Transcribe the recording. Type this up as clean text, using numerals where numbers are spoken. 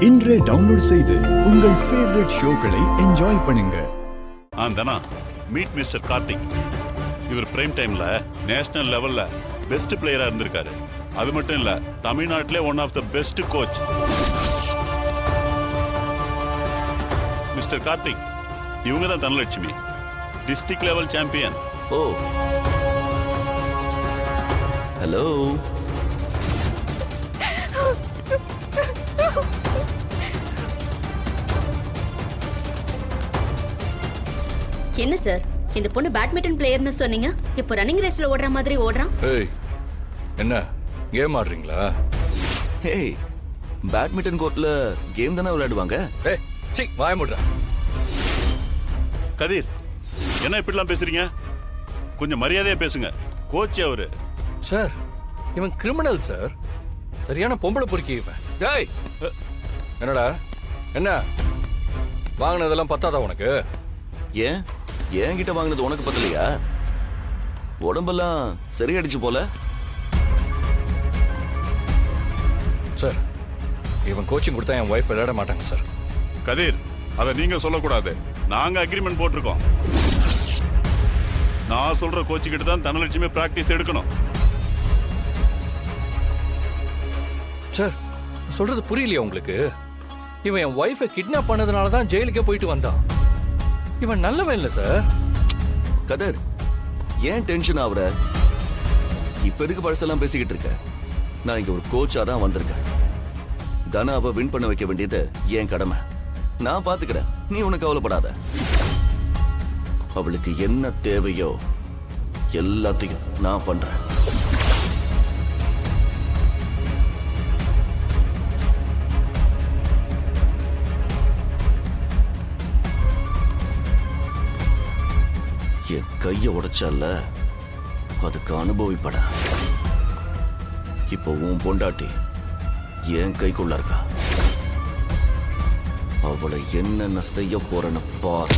இன்றே டவுன்லோட் செய்து உங்கள் ஃபேவரட் ஷோக்களை என்ஜாய் பண்ணுங்க. தனா மீட் மிஸ்டர் கார்த்திக். இவர் பிரைம் டைம்ல நேஷனல் லெவல்ல பெஸ்ட் பிளேயரா இருந்திருக்காரு. அது மட்டும் இல்ல, தமிழ்நாட்டிலே one of the best coach. Mister Karthik, இவங்க தான் Dhanalakshmi, district level champion. Oh, hello. என்ன சார், இந்த பொண்ணு பேட்மிண்டன் பிளேயர்னு சொன்னீங்க, இப்போ ரன்னிங் ரேஸ்ல ஓடுற மாதிரி ஓடுறான். ஏய், என்ன கேம் ஆடுறீங்களா? ஹேய், பேட்மிண்டன் கோர்ட்ல கேம் தானே விளையாடுவாங்க. ஏய், சீ, வாய மூடுடா. கதிர், என்ன இப்படிலாம் பேசுறீங்க? கொஞ்சம் மரியாதையா பேசுங்க. கோச் அவரு. சார், இவன் கிரிமினல் சார். சரியான பொம்பளை பொறுக்கி இவன். டேய், என்னடா என்ன வாங்கினதெல்லாம் பத்தாதா உனக்கு? ஏன் என்கிட்ட வாங்கினது உனக்கு பத்தலையா? உடம்பெல்லாம் சரியாயிடுச்சு போல. சார், இவன் கோச்சிங் கொடுத்தா என் ஒய்ஃப் விளையாட மாட்டாங்க சார். கதிர், அதை நீங்க சொல்லக்கூடாது. நாங்க அக்ரிமெண்ட் போட்டிருக்கோம். நான் சொல்ற கோச்சு கிட்ட தான் தனலட்சுமி பிராக்டிஸ் எடுக்கணும். சார், சொல்றது புரியலையா உங்களுக்கு? இவன் என் ஒய்ஃபை கிட்னாப் பண்ணதுனால தான் ஜெயிலுக்கே போயிட்டு வந்தான். இவன் நல்லவன் இல்ல சார். கதர், ஏன் டென்ஷன் ஆகுற? இப்ப எதுக்கு பழசெல்லாம் பேசிக்கிட்டு இருக்க? நான் இங்க ஒரு கோச்சா தான் வந்திருக்கேன். தனாவை வின் பண்ண வைக்க வேண்டியது என் கடமை. நான் பாத்துக்கிறேன், நீ உனக்கு கவலைப்படாத. அவளுக்கு என்ன தேவையோ எல்லாத்தையும் நான் பண்றேன். என் கைய உடைச்சல்ல, அதுக்கு அனுபவிப்பட. இப்போ உன் பொண்டாட்டி என் கைக்குள்ள இருக்கா. அவளை என்னென்ன செய்ய போறேன்னு பார்.